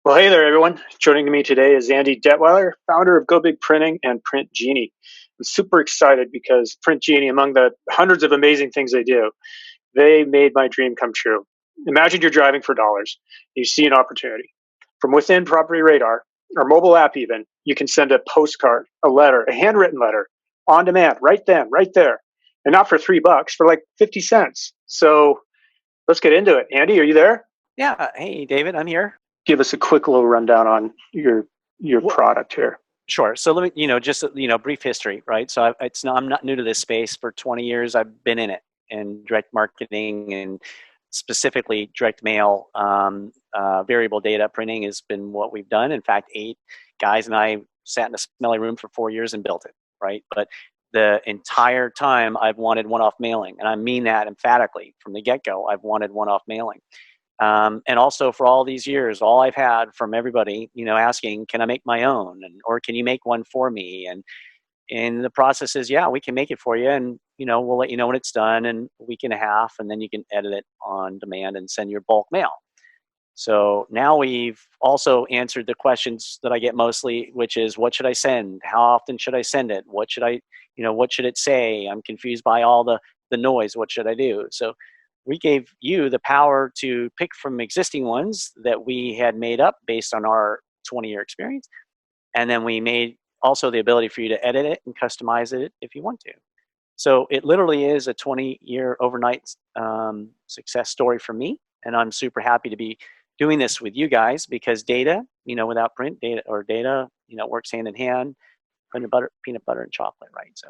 Well, hey there, everyone. Joining me today is Andy Detwiler, founder of GoBig Printing and PRINTgenie. I'm super excited because PRINTgenie, among the hundreds of amazing things they do, they made my dream come true. Imagine you're driving for dollars. You see an opportunity. From within PropertyRadar, or mobile app even, you can send a postcard, a letter, a handwritten letter, on demand, right then, right there. And not for $3, for like 50 cents. So let's get into it. Andy, are you there? Yeah. Hey, David, I'm here. Give us a quick little rundown on your product here. Sure. So let me, just brief history, right? So I'm not new to this space. For 20 years, I've been in it, in direct marketing and specifically direct mail. Variable data printing has been what we've done. In fact, 8 guys and I sat in a smelly room for 4 years and built it, right? But the entire time I've wanted one-off mailing, and I mean that emphatically from the get-go. I've wanted one-off mailing. And also for all these years, all I've had from everybody, asking, can I make my own? Or can you make one for me? And the process is, yeah, we can make it for you. And, we'll let you know when it's done in a week and a half, and then you can edit it on demand and send your bulk mail. So now we've also answered the questions that I get mostly, which is, what should I send? How often should I send it? What should what should it say? I'm confused by all the noise. What should I do? So we gave you the power to pick from existing ones that we had made up based on our 20-year experience. And then we made also the ability for you to edit it and customize it if you want to. So it literally is a 20-year overnight success story for me. And I'm super happy to be doing this with you guys, because data, without print, data works hand in hand. Peanut butter and chocolate, right? So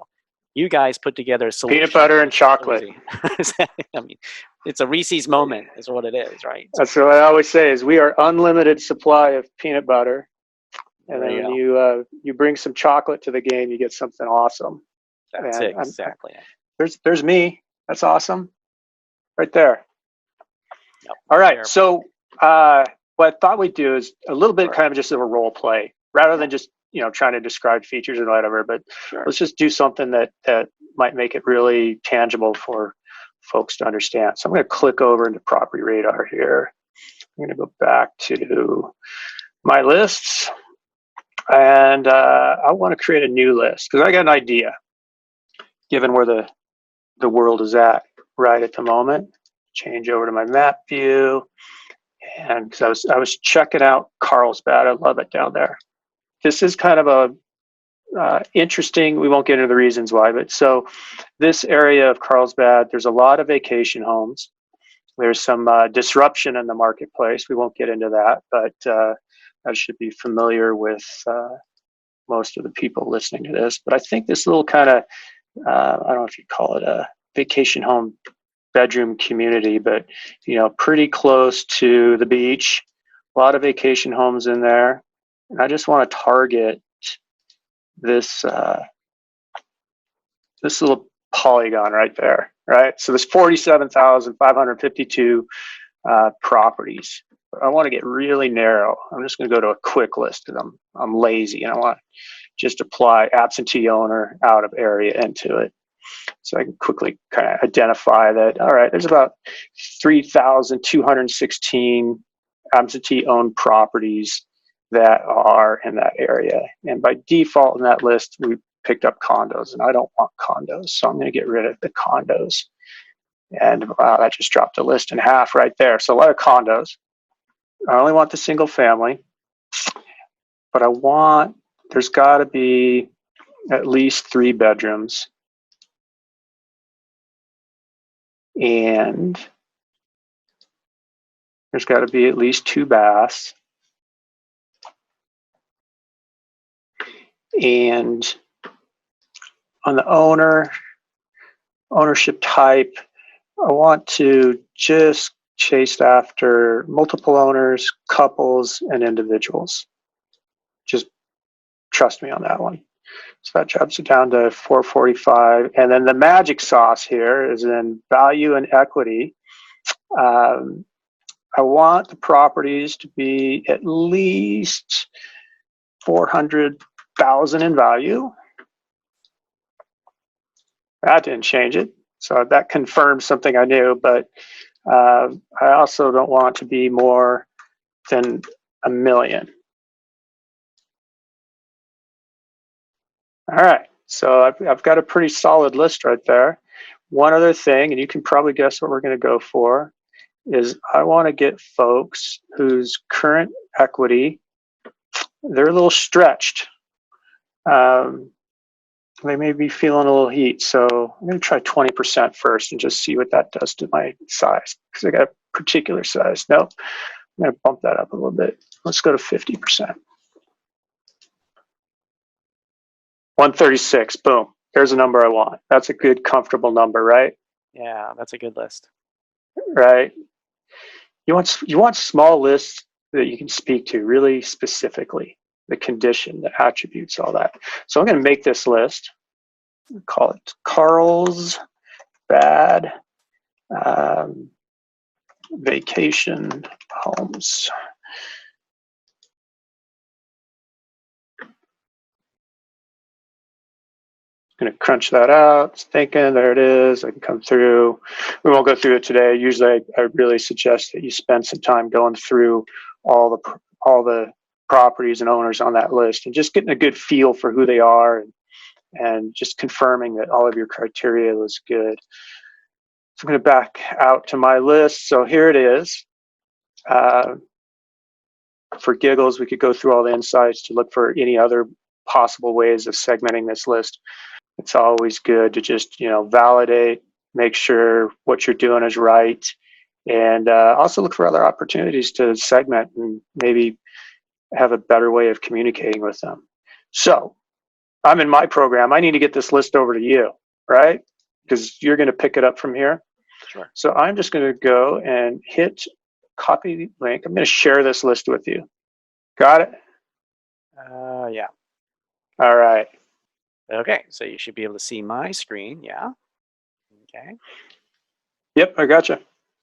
you guys put together a solution. Peanut butter and chocolate. I mean, it's a Reese's moment is what it is, right? That's what I always say, is we are unlimited supply of peanut butter. And then when you bring some chocolate to the game, you get something awesome. That's it, exactly. There's me. That's awesome. Right there. Yep. All right. So what I thought we'd do is a little bit kind of just of a role play, rather than just trying to describe features or whatever, but let's just do something that might make it really tangible for folks to understand. So I'm going to click over into PropertyRadar here. I'm going to go back to my lists, and I want to create a new list because I got an idea, given where the world is at right at the moment. Change over to my map view, and because I was checking out Carlsbad. I love it down there. This is kind of a interesting, we won't get into the reasons why, but so this area of Carlsbad, there's a lot of vacation homes. There's some disruption in the marketplace. We won't get into that, but I should be familiar with most of the people listening to this. But I think this little kind of, I don't know if you'd call it a vacation home bedroom community, but pretty close to the beach, a lot of vacation homes in there. And I just want to target this this little polygon right there, right? So there's 47,552 properties. I want to get really narrow. I'm just going to go to a quick list because I'm lazy and I want to just apply absentee owner out of area into it. So I can quickly kind of identify that, all right, there's about 3,216 absentee owned properties that are in that area. And by default in that list, we picked up condos, and I don't want condos. So I'm going to get rid of the condos. And wow, that just dropped the list in half right there. So a lot of condos. I only want the single family, but there's got to be at least 3 bedrooms. And there's got to be at least 2 baths. And on the ownership type, I want to just chase after multiple owners, couples, and individuals. Just trust me on that one. So that drops it down to 445. And then the magic sauce here is in value and equity. I want the properties to be at least 400,000 in value. That didn't change it. So that confirms something I knew, but I also don't want it to be more than 1 million. All right, so I've got a pretty solid list right there. One other thing, and you can probably guess what we're going to go for, is I want to get folks whose current equity, they're a little stretched. They may be feeling a little heat, so I'm going to try 20% first and just see what that does to my size, because I got a particular size. Nope, I'm going to bump that up a little bit. Let's go to 50%. 136, boom. There's a number I want. That's a good, comfortable number, right? Yeah, that's a good list. Right. You want small lists that you can speak to really specifically, the condition, the attributes, all that. So I'm going to make this list. Call it Carl's Bad Vacation Homes. Going to crunch that out. It's thinking, there it is. I can come through. We won't go through it today. Usually, I really suggest that you spend some time going through all the properties and owners on that list and just getting a good feel for who they are and just confirming that all of your criteria was good. So I'm going to back out to my list. So here it is. For giggles, we could go through all the insights to look for any other possible ways of segmenting this list. It's always good to just, validate, make sure what you're doing is right, and also look for other opportunities to segment and maybe have a better way of communicating with them. So I'm in my program. I need to get this list over to you, right? Because you're going to pick it up from here. Sure. So I'm just going to go and hit copy link. I'm going to share this list with you. Got it? Yeah. All right. Okay, so you should be able to see my screen, yeah? Okay. Yep, I gotcha.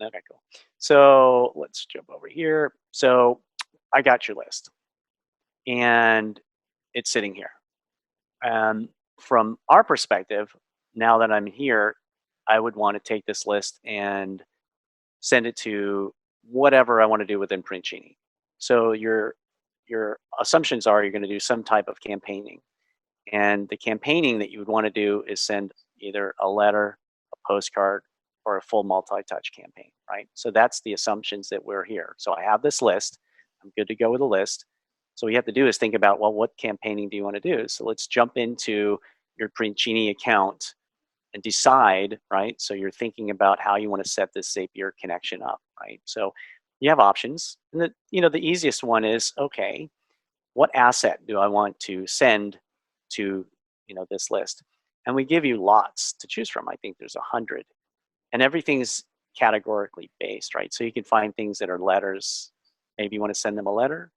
Okay, cool. So let's jump over here. So I got your list, and it's sitting here. From our perspective, now that I'm here, I would want to take this list and send it to whatever I want to do within PRINTgenie. So your assumptions are you're going to do some type of campaigning. And the campaigning that you would want to do is send either a letter, a postcard, or a full multi-touch campaign, right? So that's the assumptions that we're here. So I have this list. I'm good to go with a list. So what you have to do is think about, well, what campaigning do you want to do? So let's jump into your PRINTgenie account and decide, right? So you're thinking about how you want to set this Zapier connection up, right? So you have options. And the easiest one is, okay, what asset do I want to send to this list? And we give you lots to choose from. I think there's 100, and everything's categorically based, right? So you can find things that are letters. Maybe you want to send them a letter.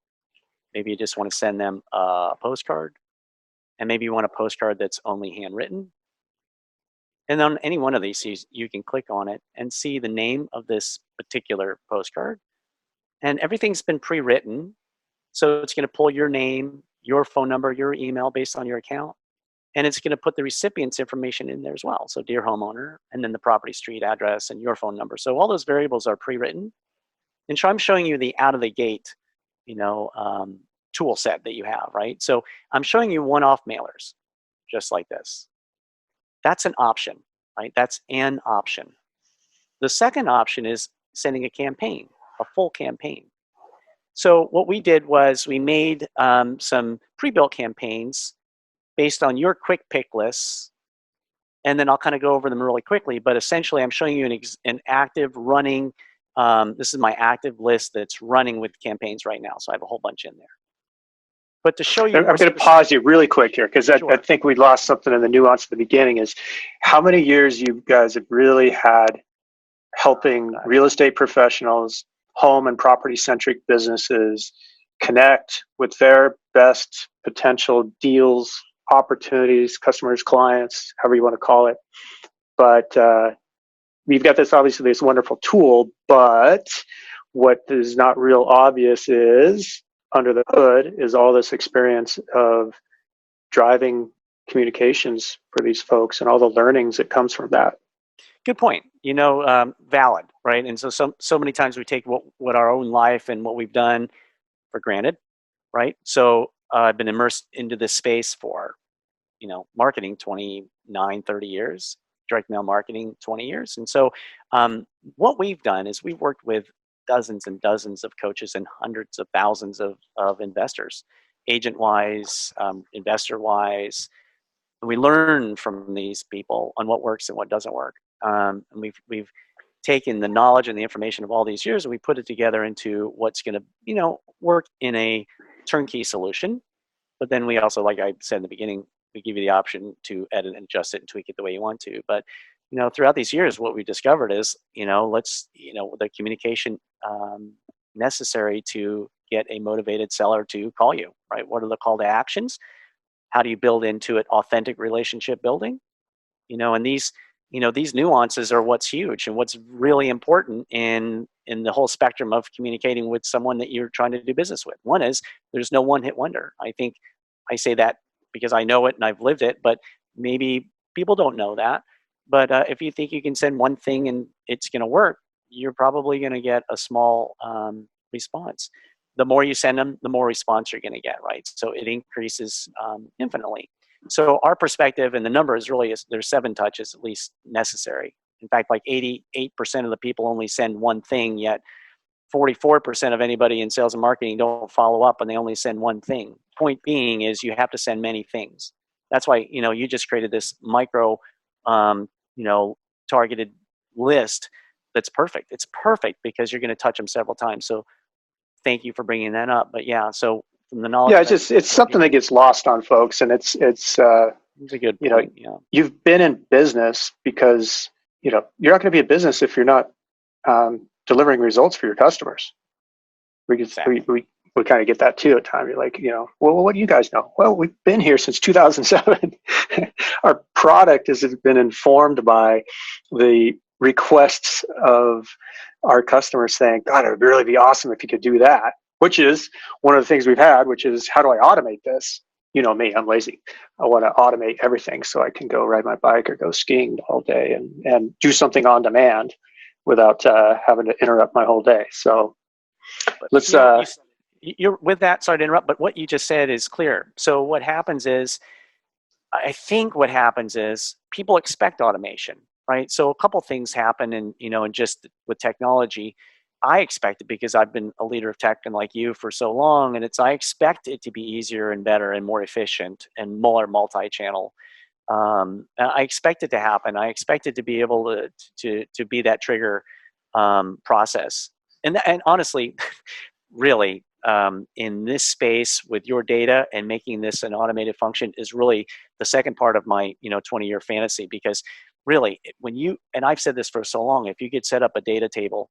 Maybe you just want to send them a postcard, and maybe you want a postcard that's only handwritten. And on any one of these, you can click on it and see the name of this particular postcard, and everything's been pre-written. So it's going to pull your name, your phone number, your email based on your account. And it's going to put the recipient's information in there as well. So dear homeowner, and then the property street address and your phone number. So all those variables are pre-written. And so I'm showing you the out of the gate, tool set that you have, right? So I'm showing you one-off mailers, just like this. That's an option, right? That's an option. The second option is sending a campaign, a full campaign. So what we did was we made some pre-built campaigns based on your quick pick lists, and then I'll kind of go over them really quickly. But essentially, I'm showing you an active running. This is my active list that's running with campaigns right now. So I have a whole bunch in there. But to show you, I'm going to pause you really quick here because sure. I think we lost something in the nuance at the beginning. Is how many years you guys have really had helping real estate professionals, home and property centric businesses connect with their best potential deals, opportunities, customers, clients, however you want to call it. But we've got obviously this wonderful tool, but what is not real obvious is under the hood is all this experience of driving communications for these folks and all the learnings that comes from that. Good point. Valid, right? And so many times we take what our own life and what we've done for granted, right? So I've been immersed into this space for, marketing 29, 30 years, direct mail marketing 20 years. And so what we've done is we've worked with dozens and dozens of coaches and hundreds of thousands of investors, agent-wise, investor-wise. And we learn from these people on what works and what doesn't work. And we've taken the knowledge and the information of all these years and we put it together into what's going to, work in a turnkey solution. But then we also, like I said in the beginning, we give you the option to edit and adjust it and tweak it the way you want to. But throughout these years, what we discovered is, the communication necessary to get a motivated seller to call you, right? What are the call to actions? How do you build into it authentic relationship building? And these nuances are what's huge and what's really important in the whole spectrum of communicating with someone that you're trying to do business with. One is there's no one-hit wonder. I think I say that because I know it and I've lived it, but maybe people don't know that. But if you think you can send one thing and it's going to work, you're probably going to get a small response. The more you send them, the more response you're going to get, right? So it increases infinitely. So our perspective and the number is really, there's 7 touches at least necessary. In fact, like 88% of the people only send one thing, yet 44% of anybody in sales and marketing don't follow up and they only send one thing. Point being is you have to send many things. That's why, you just created this micro, targeted list that's perfect. It's perfect because you're going to touch them several times. So thank you for bringing that up. But yeah, so from the knowledge. Yeah, it's something that gets lost on folks, and it's a good point. You've been in business because you're not going to be in business if you're not delivering results for your customers. We kind of get that too at times. You're like, well, what do you guys know? Well, we've been here since 2007. Our product has been informed by the requests of our customers saying, God, it would really be awesome if you could do that, which is one of the things we've had, which is, how do I automate this? You know me, I'm lazy. I want to automate everything so I can go ride my bike or go skiing all day and do something on demand without having to interrupt my whole day. So let's... You're with that, sorry to interrupt, but what you just said is clear. So what happens is, I think what happens is people expect automation, right? So a couple things happen and just with technology, I expect it because I've been a leader of tech and like you for so long, and I expect it to be easier and better and more efficient and more multi-channel. I expect it to happen. I expect it to be able to be that trigger process. And honestly, really, in this space with your data and making this an automated function is really the second part of my 20-year fantasy, because really and I've said this for so long, if you could set up a data table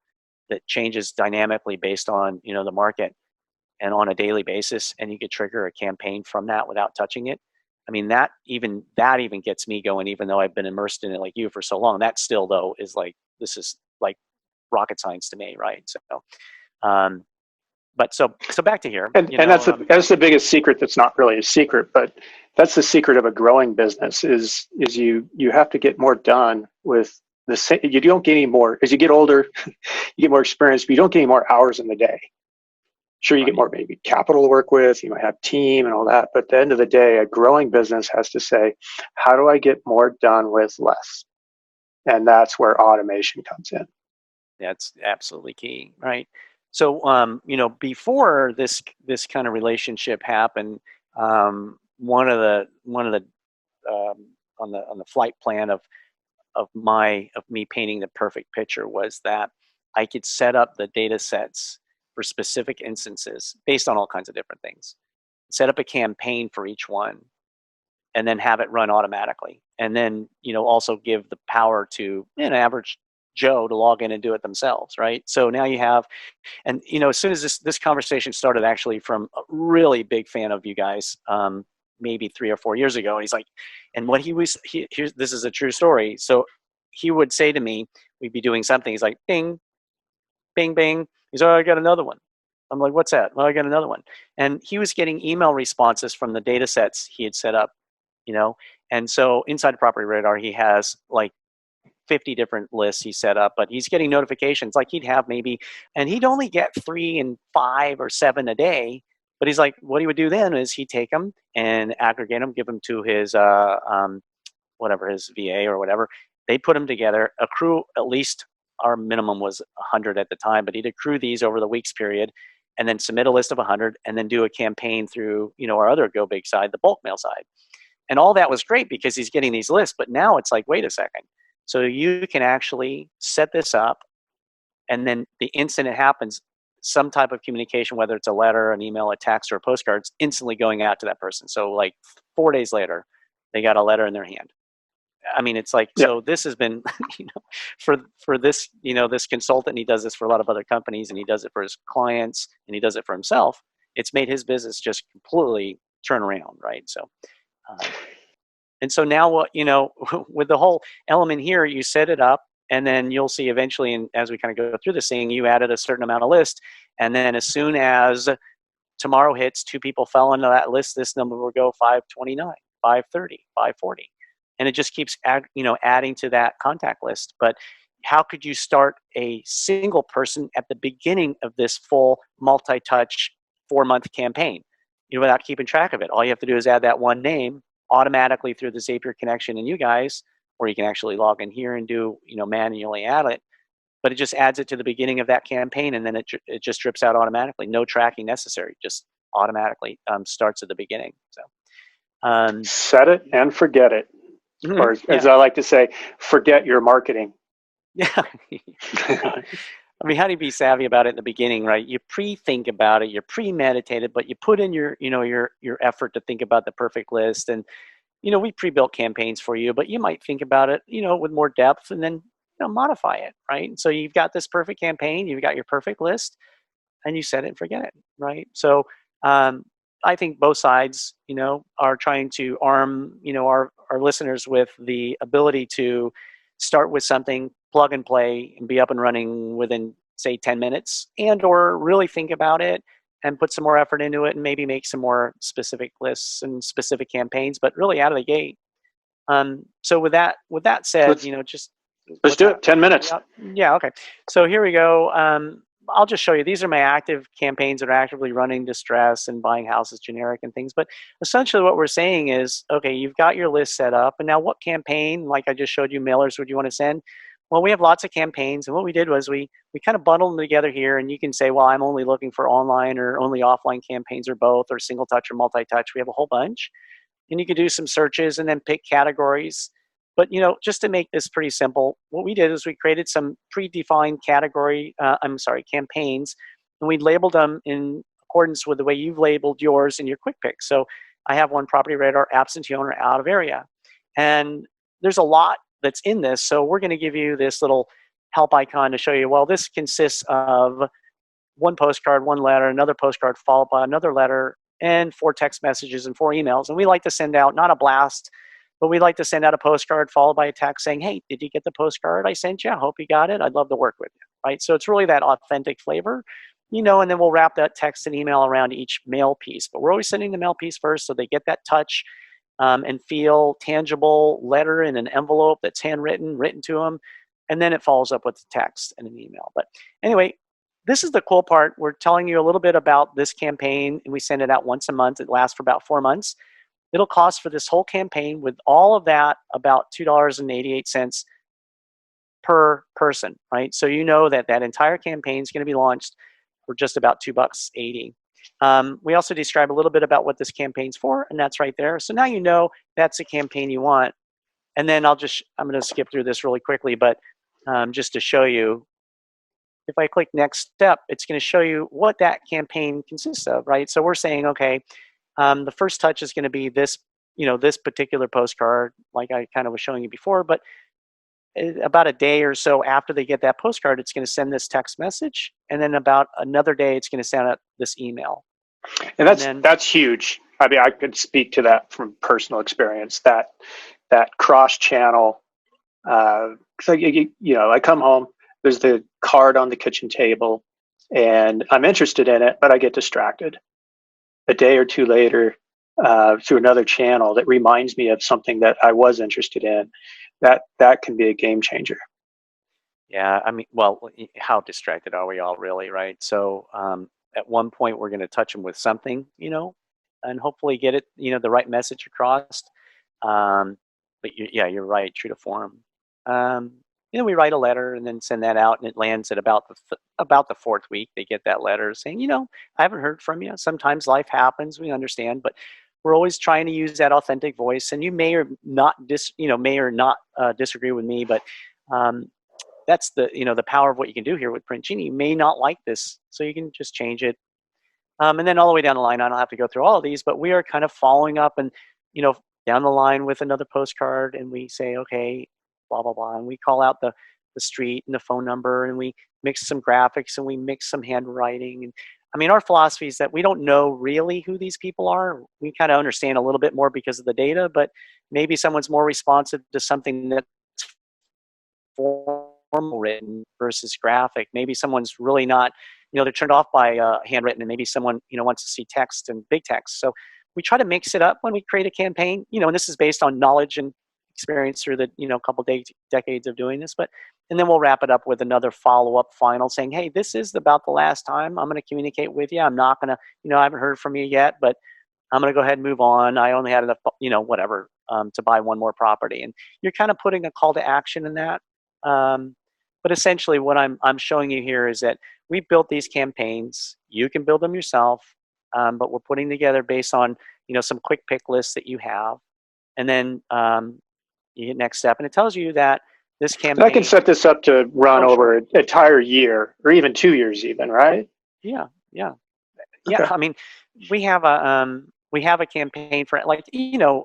that changes dynamically based on the market and on a daily basis, and you could trigger a campaign from that without touching it, I mean that even gets me going, even though I've been immersed in it like you for so long. That still though is like, this is like rocket science to me, right? So but so back to here, and that's the biggest secret. That's not really a secret, but that's the secret of a growing business is you have to get more done with the same. You don't get any more as you get older. You get more experience, but you don't get any more hours in the day. Sure, you get more maybe capital to work with. You might have team and all that, but at the end of the day, a growing business has to say, how do I get more done with less? And that's where automation comes in. That's absolutely key, right? So, before this kind of relationship happened, one of the on the flight plan of me painting the perfect picture was that I could set up the data sets for specific instances based on all kinds of different things. Set up a campaign for each one, and then have it run automatically. And then also give the power to an average Joe to log in and do it themselves, right? So now you have, and as soon as this conversation started, actually from a really big fan of you guys, maybe 3 or 4 years ago, and he's like, and what this is a true story. So he would say to me, we'd be doing something. He's like, bing, bing, bing. He's like, oh, I got another one. I'm like, what's that? Well, I got another one. And he was getting email responses from the data sets he had set up, and so inside PropertyRadar, he has like 50 different lists he set up, but he's getting notifications. Like he'd have maybe, and he'd only get 3 and 5 or 7 a day. But he's like, what he would do then is he'd take them and aggregate them, give them to his whatever, his VA or whatever. They put them together, accrue at least, our minimum was 100 at the time, but he'd accrue these over the week's period, and then submit a list of 100, and then do a campaign through, our other GoBig side, the bulk mail side. And all that was great because he's getting these lists, but now it's like, wait a second. So you can actually set this up, and then the instant it happens, some type of communication, whether it's a letter, an email, a text, or a postcard, instantly going out to that person. So like 4 days later, they got a letter in their hand. I mean, it's like, so this has been, for this, this consultant, he does this for a lot of other companies, and he does it for his clients, and he does it for himself. It's made his business just completely turn around, right? So, and so now what, with the whole element here, you set it up, and then you'll see eventually, and as we kind of go through this thing, you added a certain amount of list, and then as soon as tomorrow hits, 2 people fell into that list, this number will go 529, 530, 540. And it just keeps adding to that contact list. But how could you start a single person at the beginning of this full multi-touch 4-month campaign, without keeping track of it? All you have to do is add that one name automatically through the Zapier connection and you guys, or you can actually log in here and do, manually add it. But it just adds it to the beginning of that campaign, and then it just drips out automatically. No tracking necessary, just automatically starts at the begining. So set it and forget it. Or as I like to say, forget your marketing. Yeah. I mean, how do you be savvy about it in the beginning, right? You pre-think about it, you're premeditated, but you put in your effort to think about the perfect list. And, we pre-built campaigns for you, but you might think about it, with more depth, and then, modify it, right? And so you've got this perfect campaign, you've got your perfect list, and you set it and forget it, right? So, I think both sides, are trying to arm, our listeners with the ability to start with something, plug and play, and be up and running within, say, 10 minutes, and or really think about it and put some more effort into it, and maybe make some more specific lists and specific campaigns, but really out of the gate. So with that said, let's do it. 10 minutes. Yeah. Okay. So here we go. I'll just show you. These are my active campaigns that are actively running distress and buying houses generic and things. But essentially what we're saying is, okay, you've got your list set up, and now what campaign, like I just showed you, mailers would you want to send? Well, we have lots of campaigns, and what we did was we kind of bundled them together here, and you can say, well, I'm only looking for online or only offline campaigns, or both, or single touch or multi-touch. We have a whole bunch, and you can do some searches and then pick categories. But, just to make this pretty simple, what we did is we created some predefined campaigns, and we labeled them in accordance with the way you've labeled yours in your quick pick. So I have one, PropertyRadar, absentee owner, out of area. And there's a lot that's in this. So we're going to give you this little help icon to show you, well, this consists of one postcard, one letter, another postcard followed by another letter, and 4 text messages and 4 emails. And we like to send out, not a blast, but we like to send out a postcard followed by a text saying, hey, did you get the postcard I sent you? I hope you got it. I'd love to work with you, right? So it's really that authentic flavor, and then we'll wrap that text and email around each mail piece. But we're always sending the mail piece first, so they get that touch and feel tangible letter in an envelope that's handwritten, written to them, and then it follows up with the text and an email. But anyway, this is the cool part. We're telling you a little bit about this campaign, and we send it out once a month. It lasts for about 4 months. It'll cost for this whole campaign with all of that about $2.88 per person, right? So that entire campaign is going to be launched for just about $2.80. We also describe a little bit about what this campaign's for, and that's right there. So now that's the campaign you want. And then I'm going to skip through this really quickly, but just to show you, if I click next step, it's going to show you what that campaign consists of, right? So we're saying, okay, the first touch is going to be this, this particular postcard, like I kind of was showing you before, but about a day or so after they get that postcard, it's going to send this text message. And then about another day, it's going to send out this email. And that's huge. I mean, I could speak to that from personal experience, that cross-channel, so, I come home, there's the card on the kitchen table, and I'm interested in it, but I get distracted. A day or two later, through another channel that reminds me of something that I was interested in, that can be a game changer. Yeah, I mean, well, how distracted are we all really, right? So at one point we're going to touch them with something, and hopefully get it, the right message across. But yeah, you're right, true to form. We write a letter and then send that out, and it lands at about the fourth week. They get that letter saying, I haven't heard from you. Sometimes life happens, we understand, but we're always trying to use that authentic voice. And you may or not disagree with me, but that's the power of what you can do here with PRINTgenie. You may not like this, so you can just change it. And then all the way down the line, I don't have to go through all of these, but we are kind of following up and, down the line with another postcard, and we say, okay, blah, blah, blah. And we call out the street and the phone number, and we mix some graphics and we mix some handwriting. And I mean, our philosophy is that we don't know really who these people are. We kind of understand a little bit more because of the data, but maybe someone's more responsive to something that's formal written versus graphic. Maybe someone's really not, they're turned off by handwritten, and maybe someone, wants to see text and big text. So we try to mix it up when we create a campaign, and this is based on knowledge and experience through the, couple decades of doing this. And then we'll wrap it up with another follow-up final saying, hey, this is about the last time I'm going to communicate with you. I'm not going to, I haven't heard from you yet, but I'm going to go ahead and move on. I only had enough, whatever, to buy one more property. And you're kind of putting a call to action in that. But essentially what I'm showing you here is that we built these campaigns. You can build them yourself, but we're putting together based on, some quick pick lists that you have. And then you hit next step, and it tells you that this campaign. I can set this up to run over an entire year or even 2 years even, right? Yeah. Okay. I mean, we have a campaign for, like,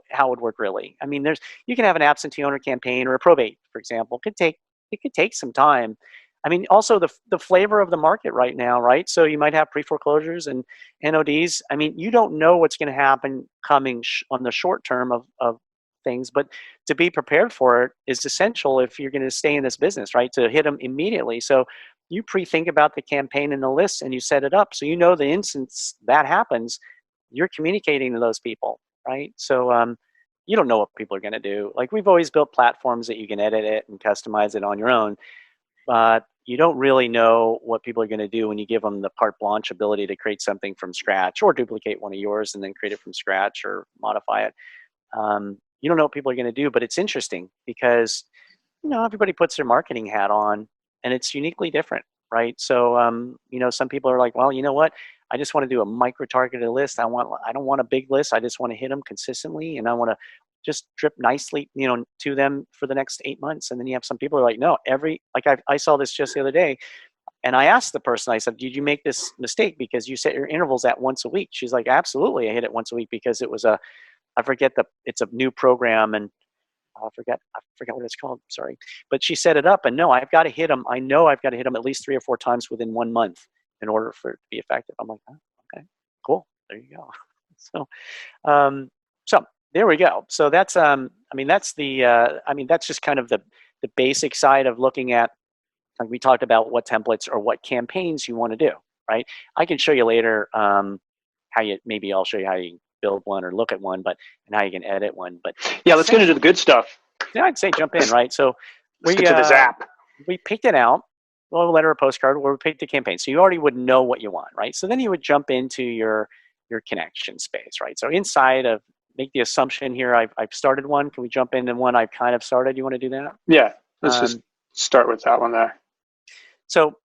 how it would work really. I mean, you can have an absentee owner campaign or a probate, for example. It could take some time. I mean, also the flavor of the market right now, right? So you might have pre-foreclosures and NODs. I mean, you don't know what's going to happen coming on the short term of things, but to be prepared for it is essential if you're going to stay in this business, right? To hit them immediately. So you pre-think about the campaign and the list, and you set it up. So the instance that happens, you're communicating to those people, right? So you don't know what people are going to do. Like, we've always built platforms that you can edit it and customize it on your own, but you don't really know what people are going to do when you give them the carte blanche ability to create something from scratch or duplicate one of yours and then create it from scratch or modify it. You don't know what people are going to do, but it's interesting because, everybody puts their marketing hat on, and it's uniquely different, right? So, some people are like, well, you know what? I just want to do a micro-targeted list. I don't want a big list. I just want to hit them consistently, and I want to just drip nicely, to them for the next 8 months. And then you have some people who are like, no, I saw this just the other day, and I asked the person, I said, did you make this mistake because you set your intervals at once a week? She's like, absolutely. I hit it once a week because it was it's a new program, and I forget what it's called. Sorry, but she set it up, and no, I've got to hit them. I know I've got to hit them at least 3 or 4 times within 1 month in order for it to be effective. I'm like, oh, okay, cool. There you go. So there we go. So that's that's just kind of the basic side of looking at, like we talked about, what templates or what campaigns you want to do, right? I can show you later I'll show you how you build one or look at one, and how you can edit one. But yeah, let's get into the good stuff. Yeah, I'd say jump in, right? So let's get to the Zap. We picked it out, a letter or postcard, where we picked the campaign. So you already would know what you want, right? So then you would jump into your connection space, right? So inside of, make the assumption here, I've started one. Can we jump into one I've kind of started? You want to do that? Yeah, let's just start with that one there. So,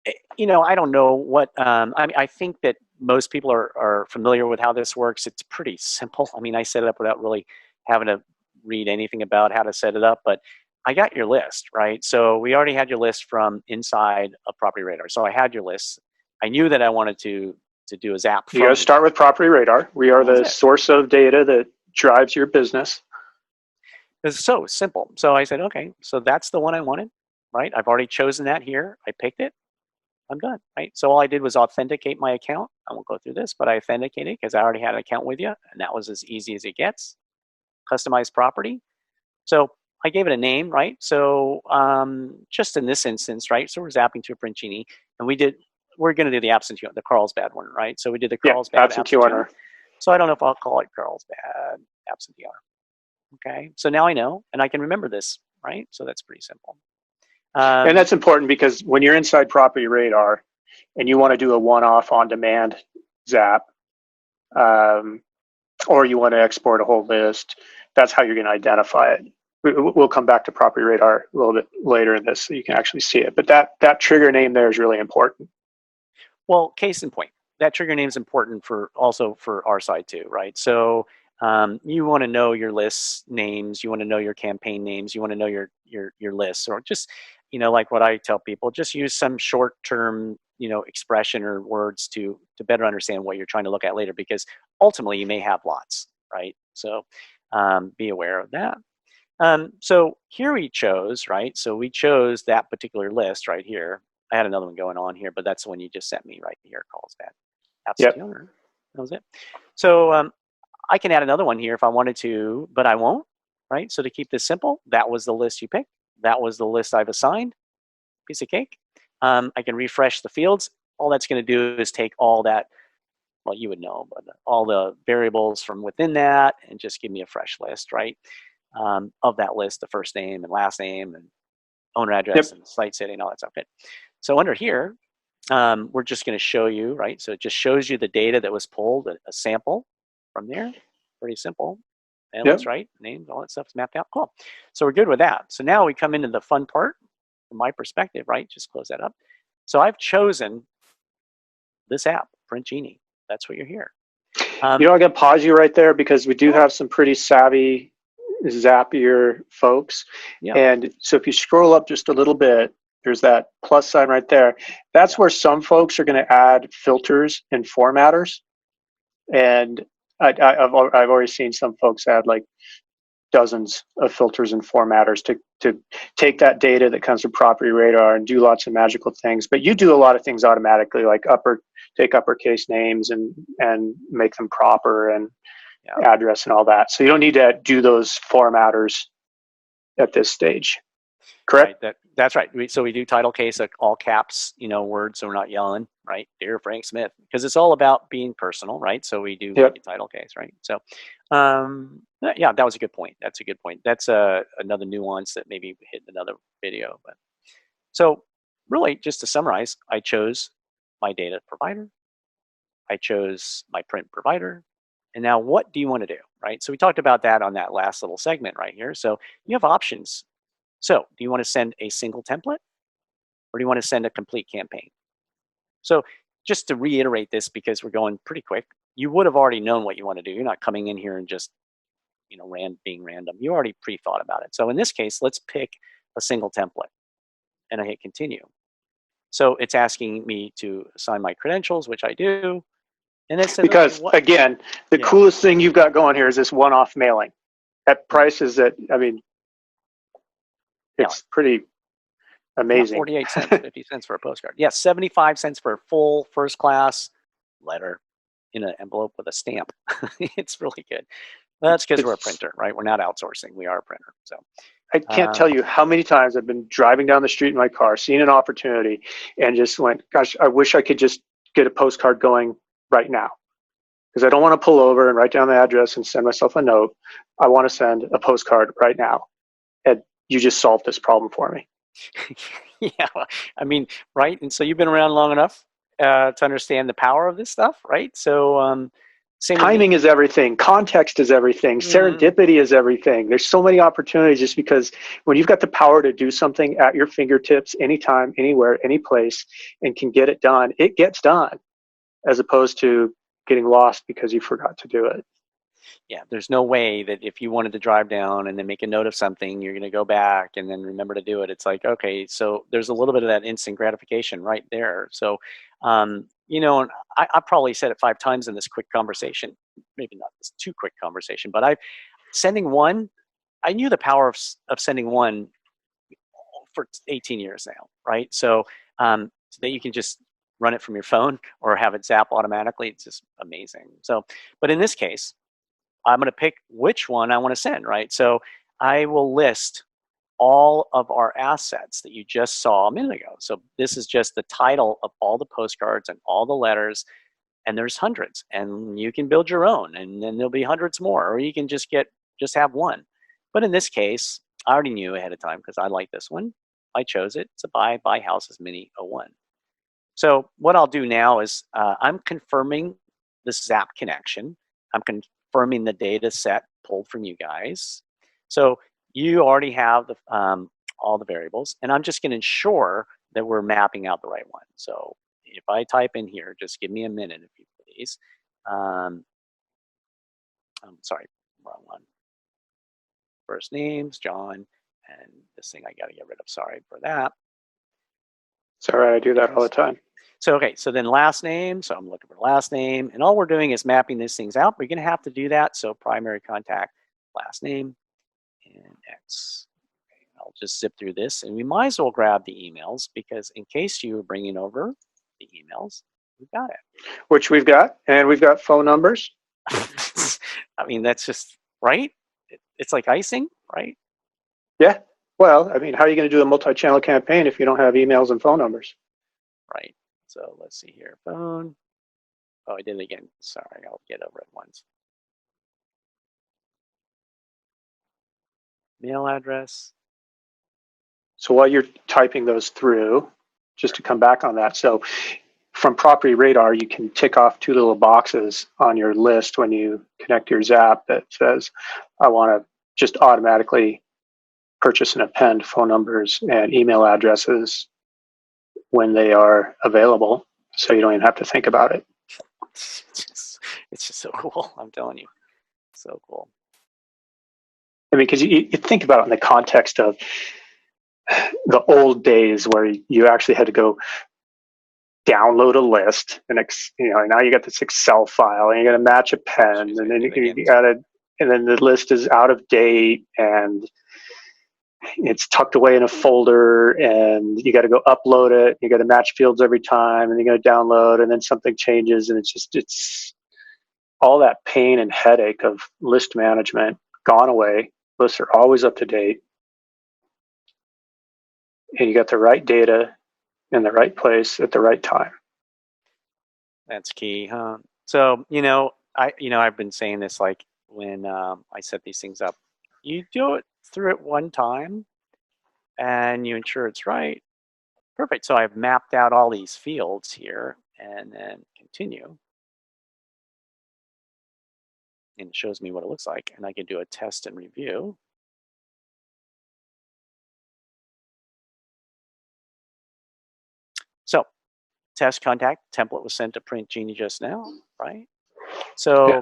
I don't know what, I think that most people are familiar with how this works. It's pretty simple. I mean, I set it up without really having to read anything about how to set it up, but I got your list, right? So we already had your list from inside of PropertyRadar. So I had your list. I knew that I wanted to do a Zap. You got to start with PropertyRadar. We are the source of data that drives your business. It's so simple. So I said, okay, so that's the one I wanted, right? I've already chosen that here. I picked it. I'm done, right? So all I did was authenticate my account. I won't go through this, but I authenticated because I already had an account with you, and that was as easy as it gets. Customized property. So I gave it a name, right? So just in this instance, right? So we're zapping to a PRINTgenie, and we're going to do the absentee, the Carlsbad one, right? So we did the Carlsbad absentee owner. So I don't know if I'll call it Carlsbad absentee owner. Okay, so now I know, and I can remember this, right? So that's pretty simple. And that's important because when you're inside Property Radar and you want to do a one-off on-demand zap, or you want to export a whole list, that's how you're going to identify it. We'll come back to Property Radar a little bit later in this so you can actually see it. But that trigger name there is really important. Well, case in point, that trigger name is important also for our side too, right? So you want to know your list names, you want to know your campaign names, you want to know your lists, or just, like what I tell people, just use some short-term, expression or words to better understand what you're trying to look at later, because ultimately you may have lots, right? So be aware of that. So here we chose, right? So we chose that particular list right here. I had another one going on here, but that's the one you just sent me right here. Calls that absentee owner. That was it. So I can add another one here if I wanted to, but I won't, right? So to keep this simple, that was the list you picked. That was the list I've assigned. Piece of cake. I can refresh the fields. All that's going to do is take all that, well, you would know, but all the variables from within that and just give me a fresh list, right? Of that list, the first name and last name and owner address and site city and all that stuff. Good. So under here, we're just going to show you, right? So it just shows you the data that was pulled, a sample from there. Pretty simple. And looks right, names, all that stuff's mapped out. Cool. So we're good with that. So now we come into the fun part from my perspective, right? Just close that up. So I've chosen this app, PRINTgenie. That's what you're here. I'm going to pause you right there because we do have some pretty savvy Zapier folks. And so if you scroll up just a little bit, there's that plus sign right there. That's where some folks are going to add filters and formatters. And I've already seen some folks add like dozens of filters and formatters to take that data that comes from Property Radar and do lots of magical things. But you do a lot of things automatically, like take uppercase names and make them proper and address and all that. So you don't need to do those formatters at this stage. Correct? Right, that's right. So we do title case, all caps, words, so we're not yelling, right? Dear Frank Smith, because it's all about being personal, right? So we do make a title case, right? So, yeah, that was a good point. That's a good point. That's another nuance that maybe we hit in another video. But so really, just to summarize, I chose my data provider, I chose my print provider, and now what do you want to do, right? So we talked about that on that last little segment right here. So you have options. So do you want to send a single template or do you want to send a complete campaign? So just to reiterate this, because we're going pretty quick, you would have already known what you want to do. You're not coming in here and just, being random. You already pre-thought about it. So in this case, let's pick a single template and I hit continue. So it's asking me to assign my credentials, which I do. And it says, because again, the coolest thing you've got going here is this one-off mailing at prices that, it's pretty amazing. 48 cents, 50 cents for a postcard. Yes, 75 cents for a full first class letter in an envelope with a stamp. It's really good. That's because we're a printer, right? We're not outsourcing. We are a printer. So I can't tell you how many times I've been driving down the street in my car, seeing an opportunity, and just went, gosh, I wish I could just get a postcard going right now. Because I don't want to pull over and write down the address and send myself a note. I want to send a postcard right now. And you just solved this problem for me. Yeah, I mean, right? And so you've been around long enough to understand the power of this stuff, right? So timing is everything. Context is everything. Serendipity is everything. There's so many opportunities just because when you've got the power to do something at your fingertips, anytime, anywhere, any place, and can get it done, it gets done, as opposed to getting lost because you forgot to do it. Yeah, there's no way that if you wanted to drive down and then make a note of something, you're going to go back and then remember to do it. It's like, okay, so there's a little bit of that instant gratification right there. So, and I probably said it 5 times in this quick conversation, maybe not this too quick conversation, but I knew the power of sending one for 18 years now, right? So that you can just run it from your phone or have it zap automatically. It's just amazing. So, but in this case, I'm going to pick which one I want to send, right? So I will list all of our assets that you just saw a minute ago. So this is just the title of all the postcards and all the letters, and there's hundreds, and you can build your own, and then there'll be hundreds more, or you can just have one. But in this case, I already knew ahead of time because I like this one. I chose it. It's a buy houses mini 01. So what I'll do now is I'm confirming the Zap connection. I'm confirming the data set pulled from you guys. So you already have the, all the variables, and I'm just going to ensure that we're mapping out the right one. So if I type in here, just give me a minute if you please. I'm sorry, wrong one. First names, John, and this thing I got to get rid of. Sorry for that. It's all right. I do that all the time. So, okay, so then last name. So I'm looking for last name. And all we're doing is mapping these things out. We're going to have to do that. So primary contact, last name, and X. Okay, I'll just zip through this. And we might as well grab the emails because in case you were bringing over the emails, we've got it. Which we've got. And we've got phone numbers. I mean, that's just, right? It's like icing, right? Yeah. Well, I mean, how are you going to do a multi-channel campaign if you don't have emails and phone numbers? Right. So let's see here. Phone. Oh, I did it again. Sorry, I'll get over it once. Mail address. So while you're typing those through, just to come back on that. So from PropertyRadar, you can tick off two little boxes on your list when you connect your Zap that says, I want to just automatically purchase and append phone numbers and email addresses when they are available, so you don't even have to think about it. It's just so cool. I'm telling you, so cool. I mean, because you think about it in the context of the old days where you actually had to go download a list, and now you got this Excel file, and you got to match a pen, and then you got to, and then the list is out of date, and it's tucked away in a folder, and you got to go upload it. You got to match fields every time, and you got to download, and then something changes, and it's all that pain and headache of list management gone away. Lists are always up to date, and you got the right data in the right place at the right time. That's key, huh? So I've been saying this, like when I set these things up, you do it through it one time, and you ensure it's right. Perfect. So I've mapped out all these fields here, and then continue. And it shows me what it looks like, and I can do a test and review. So test contact template was sent to PRINTgenie just now, right? So Yeah.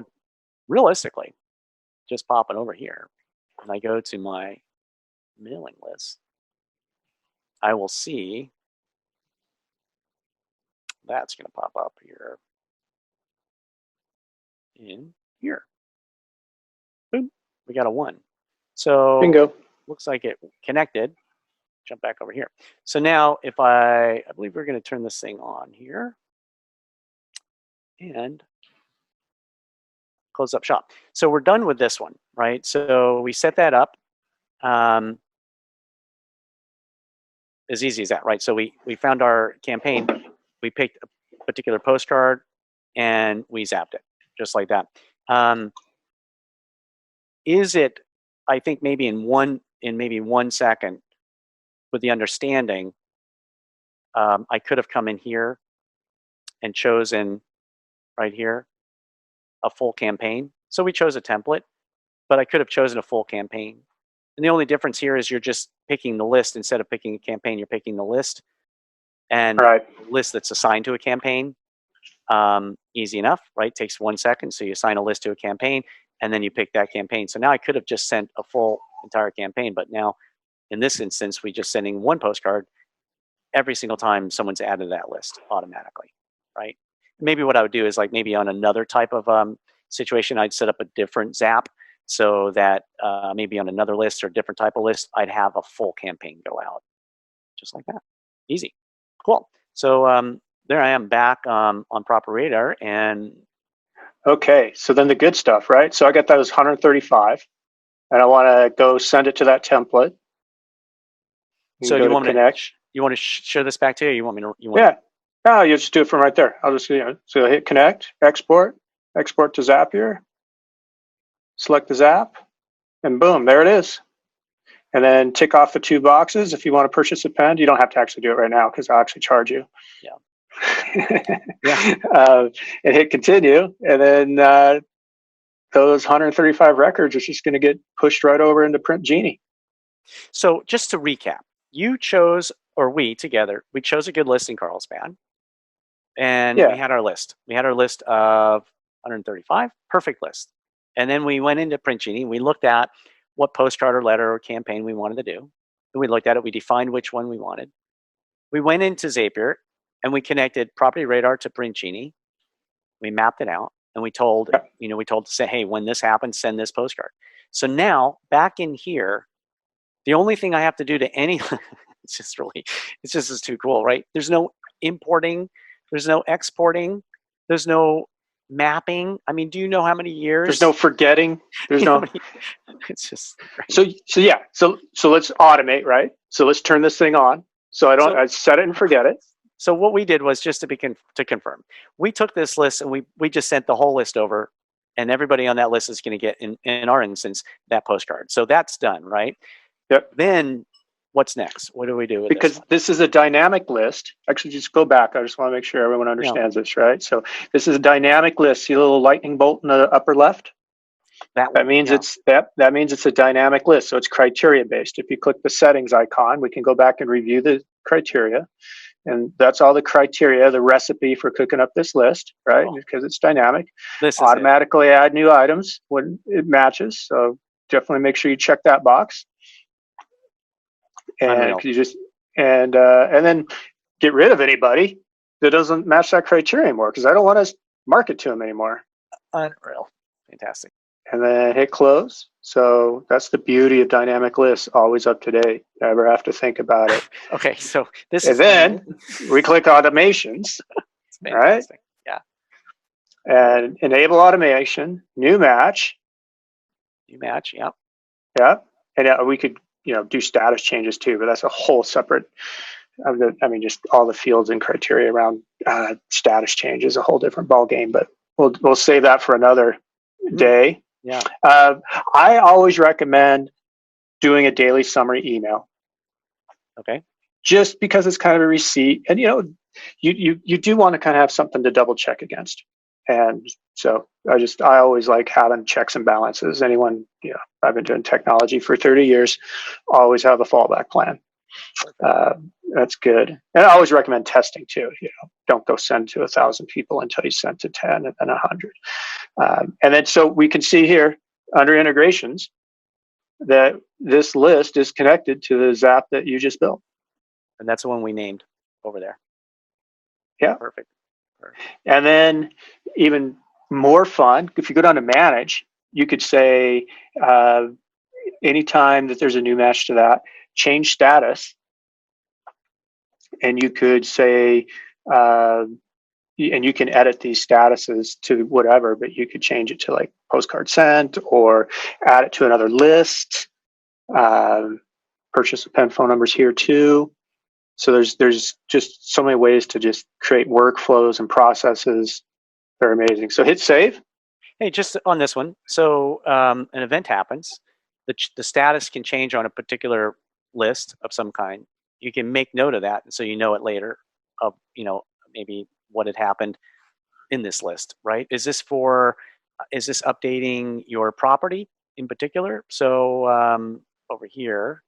realistically, just popping over here, and I go to my mailing list, I will see that's going to pop up here in here. Boom, we got a 1. So Bingo. looks like it connected. Jump back over here. So now if I believe we're going to turn this thing on here and close up shop. So we're done with this one, right? So we set that up. As easy as that, right? So we found our campaign, we picked a particular postcard, and we zapped it, just like that. Is it, I think maybe in maybe 1 second, with the understanding, I could have come in here and chosen right here a full campaign. So we chose a template, but I could have chosen a full campaign. And the only difference here is you're just picking the list instead of picking a campaign. You're picking the list, and Right. the list that's assigned to a campaign. Easy enough, right? Takes 1 second. So you assign a list to a campaign, and then you pick that campaign. So now I could have just sent a full entire campaign, but now in this instance, we just sending one postcard every single time someone's added that list automatically, right? Maybe what I would do is like maybe on another type of situation, I'd set up a different Zap so that maybe on another list or a different type of list, I'd have a full campaign go out, just like that. Easy, cool. So there I am back on PropertyRadar, and Okay, so then the good stuff, right? So I got those 135, and I want to go send it to that template. so go you to want me connect. to show this back to you? Or you want me to? Yeah. No, you just do it from right there. I'll just, so hit connect, export to Zapier, select the Zap, and boom, there it is. And then tick off the 2 boxes. If you want to purchase a pen, you don't have to actually do it right now because I'll actually charge you. Yeah. Yeah. And hit continue. And then those 135 records are just going to get pushed right over into PRINTgenie. So just to recap, you chose, or we together, we chose a good list in Carlsbad. And we had our list. We had our list of 135, perfect list. And then we went into PRINTgenie. We looked at what postcard or letter or campaign we wanted to do. And we looked at it. We defined which one we wanted. We went into Zapier and we connected PropertyRadar to PRINTgenie. We mapped it out and we told, we told to say, hey, when this happens, send this postcard. So now back in here, the only thing I have to do to any, it's just too cool, right? There's no importing. There's no exporting. There's no mapping. I mean, do you know how many years? There's no forgetting. There's no. It's just great. So let's automate, right? So let's turn this thing on. So I set it and forget it. So what we did was just to confirm. We took this list and we just sent the whole list over, and everybody on that list is going to get in our instance that postcard. So that's done, right? Yep. Then what's next? What do we do with because this is a dynamic list. Actually, just go back. I just want to make sure everyone understands this, right? So this is a dynamic list. See the little lightning bolt in the upper left? That means it's a dynamic list. So it's criteria based. If you click the settings icon, we can go back and review the criteria. And that's all the criteria, the recipe for cooking up this list, right? Because it's dynamic. Automatically add new items when it matches. So definitely make sure you check that box. And you just and then get rid of anybody that doesn't match that criteria anymore, because I don't want to market to them anymore. Unreal. Fantastic. And then hit close. So that's the beauty of dynamic lists, always up to date. Never have to think about it. Okay, so this and then we click automations. Right? Yeah. And enable automation, new match. New match, yeah. Yeah. And we could do status changes too, but that's a whole separate. Just all the fields and criteria around status change is a whole different ball game. But we'll save that for another day. Yeah. I always recommend doing a daily summary email. Okay. Just because it's kind of a receipt, and you do want to kind of have something to double check against. And so I always like having checks and balances. Anyone, I've been doing technology for 30 years, always have a fallback plan. That's good. And I always recommend testing too. Don't go send to 1,000 people until you send to 10 and then 100. And then so we can see here under integrations that this list is connected to the Zap that you just built. And that's the one we named over there. Yeah. Perfect. And then even more fun, if you go down to manage, you could say anytime that there's a new match to that, change status. And you could say, and you can edit these statuses to whatever, but you could change it to like postcard sent or add it to another list. Purchase of pen phone numbers here too. So there's just so many ways to just create workflows and processes. They're amazing. So hit save. Hey, just on this one. So an event happens. The status can change on a particular list of some kind. You can make note of that, and so you know it later of maybe what had happened in this list, right? Is this updating your property in particular? So over here,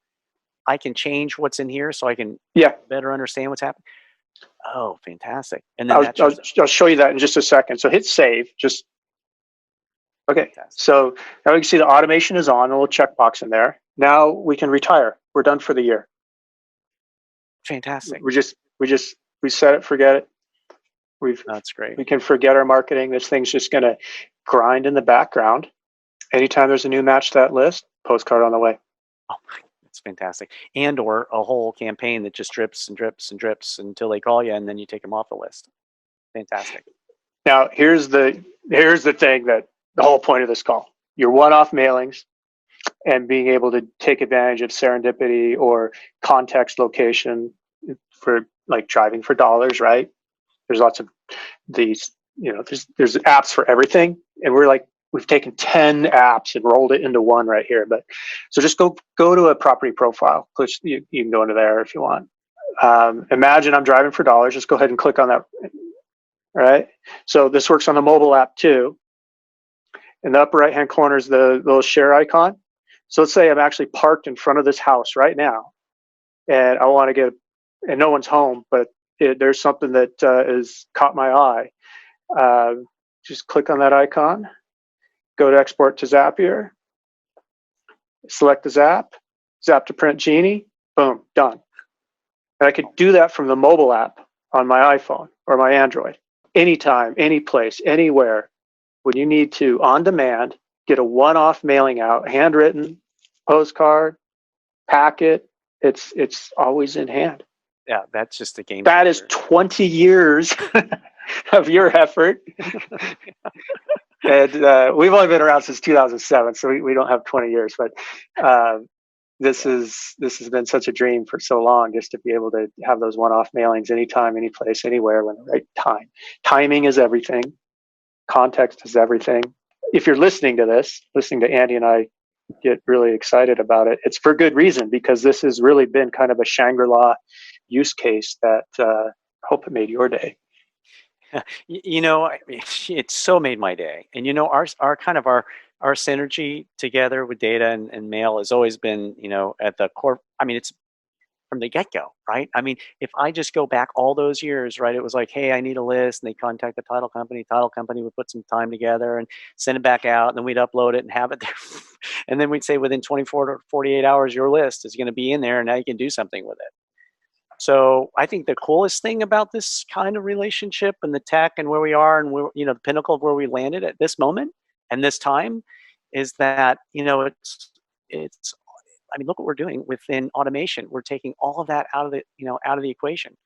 I can change what's in here so I can better understand what's happening. Oh, fantastic. And then I'll show you that in just a second. So hit save. Okay. Fantastic. So now we can see the automation is on, a little checkbox in there. Now we can retire. We're done for the year. Fantastic. We set it, forget it. That's great. We can forget our marketing. This thing's just going to grind in the background. Anytime there's a new match to that list, postcard on the way. Oh, that's fantastic. And or a whole campaign that just drips and drips and drips until they call you, and then you take them off the list. Fantastic. Now here's the thing that the whole point of this call: your one-off mailings and being able to take advantage of serendipity or context location for like driving for dollars, right? There's lots of these, there's apps for everything. And we're like, we've taken 10 apps and rolled it into one right here. But so just go to a property profile. You can go into there if you want. Imagine I'm driving for dollars. Just go ahead and click on that. All right. So this works on the mobile app too. In the upper right hand corner is the little share icon. So let's say I'm actually parked in front of this house right now, and I want to get, and no one's home, but there's something that is caught my eye. Just click on that icon, go to export to Zapier, select the zap to PRINTgenie, boom, done. And I could do that from the mobile app on my iPhone or my Android, anytime, any place, anywhere. When you need to, on demand, get a one-off mailing out, handwritten, postcard, packet, it's always in hand. Yeah, that's just a game That changer. is 20 years of your effort. And we've only been around since 2007, so we don't have 20 years. But this has been such a dream for so long, just to be able to have those one-off mailings anytime, any place, anywhere, when the right time. Timing is everything. Context is everything. If you're listening to this, listening to Andy and I get really excited about it, it's for good reason, because this has really been kind of a Shangri-La use case that I hope it made your day. It's so made my day. And our kind of our synergy together with data and mail has always been, at the core. I mean, it's from the get-go, right? I mean, if I just go back all those years, right, it was like, hey, I need a list, and they contact the title company would put some time together and send it back out, and then we'd upload it and have it there. And then we'd say within 24 to 48 hours, your list is going to be in there, and now you can do something with it. So I think the coolest thing about this kind of relationship and the tech and where we are and where, the pinnacle of where we landed at this moment and this time is that, it's I mean, look what we're doing within automation. We're taking all of that out of the equation.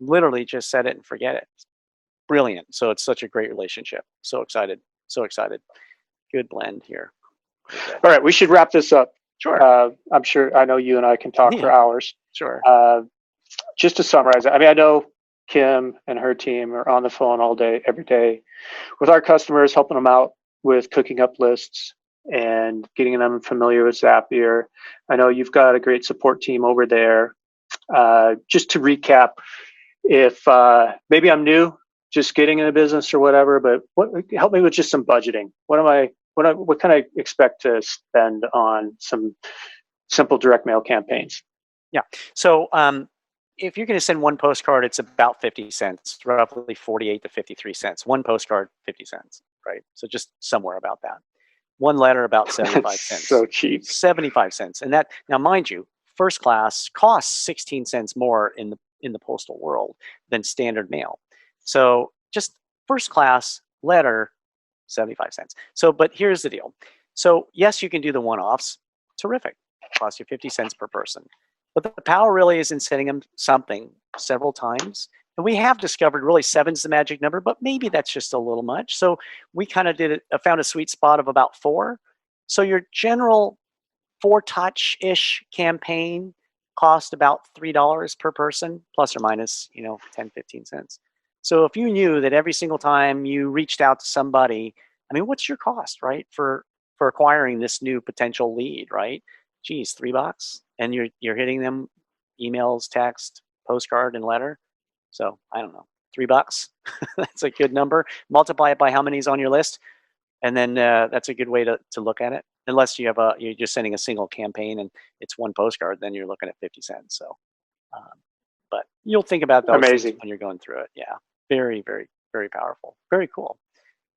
Literally just set it and forget it. It's brilliant. So it's such a great relationship. So excited. So excited. Good blend here. All right, we should wrap this up. Sure. I'm sure, I know you and I can talk for hours. Sure. Just to summarize it, I mean, I know Kim and her team are on the phone all day, every day with our customers, helping them out with cooking up lists and getting them familiar with Zapier. I know you've got a great support team over there. Just to recap, if maybe I'm new, just getting in a business or whatever, but help me with just some budgeting. What can I expect to spend on some simple direct mail campaigns? Yeah. So if you're going to send one postcard, it's about 50 cents, roughly 48 to 53 cents. One postcard, 50 cents, right? So just somewhere about that. One letter, about 75 cents. So cheap. 75 cents. And that, now mind you, first class costs 16 cents more in the postal world than standard mail. So just first class letter, 75 cents. So, but here's the deal. So yes, you can do the one-offs. Terrific. Costs you 50 cents per person. But the power really is in sending them something several times. And we have discovered really 7's the magic number, but maybe that's just a little much. So we kind of found a sweet spot of about 4. So your general 4-touch-ish campaign cost about $3 per person, plus or minus, 10, 15 cents. So if you knew that every single time you reached out to somebody, I mean, what's your cost, right, for acquiring this new potential lead, right? Geez, $3, and you're hitting them emails, text, postcard, and letter. So I don't know, $3. That's a good number. Multiply it by how many's on your list, and then that's a good way to look at it. Unless you're just sending a single campaign and it's one postcard, then you're looking at 50 cents. So, but you'll think about those things when you're going through it. Yeah, very, very, very powerful. Very cool.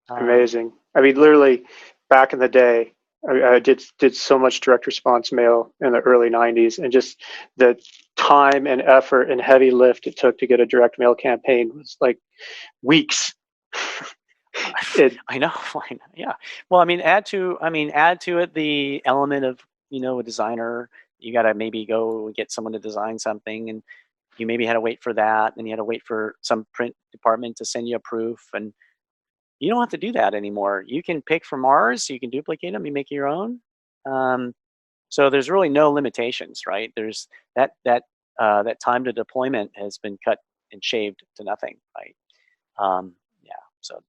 Amazing. I mean, literally, back in the day, I did so much direct response mail in the early 90s, and just the time and effort and heavy lift it took to get a direct mail campaign was like weeks. I know. Yeah. Well, I mean, add to it the element of, a designer. You got to maybe go get someone to design something, and you maybe had to wait for that, and you had to wait for some print department to send you a proof, and you don't have to do that anymore. You can pick from ours. You can duplicate them. You make your own. So there's really no limitations, right? There's that time to deployment has been cut and shaved to nothing, right? Yeah. So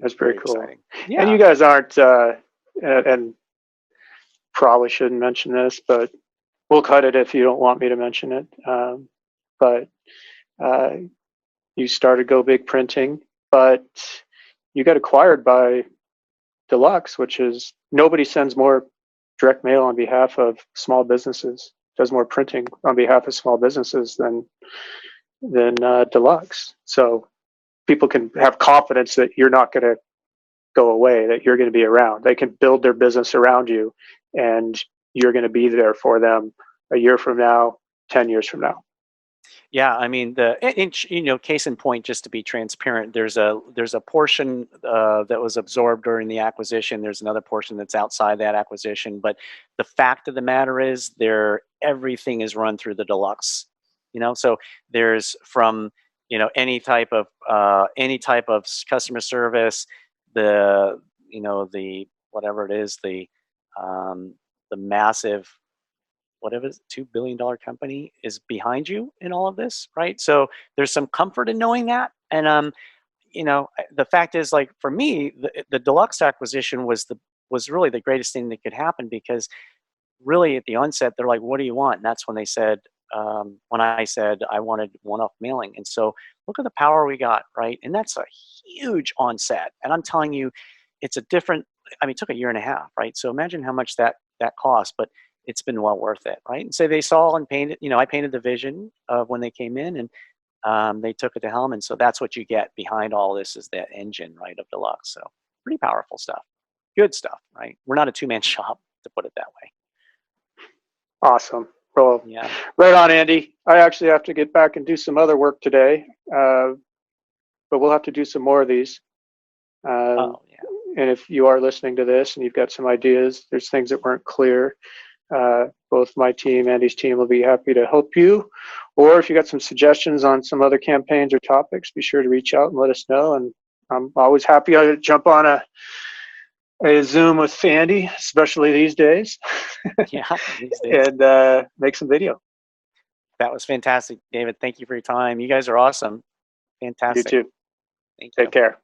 That's very very cool. exciting. And Yeah. you guys aren't, and probably shouldn't mention this, but we'll cut it if you don't want me to mention it. But uh, you started GoBig Printing, but you got acquired by Deluxe, which is nobody sends more direct mail on behalf of small businesses, does more printing on behalf of small businesses than Deluxe. So people can have confidence that you're not going to go away, that you're going to be around. They can build their business around you, and you're going to be there for them a year from now, 10 years from now. Yeah, I mean, case in point, just to be transparent, there's a portion that was absorbed during the acquisition. There's another portion that's outside that acquisition. But the fact of the matter is, everything is run through the Deluxe. So there's from any type of customer service, the whatever it is, the massive, whatever $2 billion company is behind you in all of this, right? So there's some comfort in knowing that. And the fact is, like, for me, the Deluxe acquisition was really the greatest thing that could happen, because really at the onset they're like, what do you want? And that's when they said, when I said I wanted one-off mailing. And so look at the power we got, right? And that's a huge onset. And I'm telling you, it's a different, I mean, it took a year and a half, right? So imagine how much that cost, but it's been well worth it, right? And so they saw and painted, I painted the vision of when they came in, and they took it to helm. And so that's what you get behind all this, is that engine, right, of Deluxe. So pretty powerful stuff, good stuff, right? We're not a two-man shop, to put it that way. Awesome. Well, yeah. Right on, Andy. I actually have to get back and do some other work today, but we'll have to do some more of these. Oh, yeah. And if you are listening to this and you've got some ideas, there's things that weren't clear, both my team, Andy's team, will be happy to help you. Or if you got some suggestions on some other campaigns or topics, be sure to reach out and let us know. And I'm always happy to jump on a Zoom with Andy, especially these days. Yeah, these days. And make some video. That was fantastic, David. Thank you for your time. You guys are awesome. Fantastic. You too. Thank you. Take care.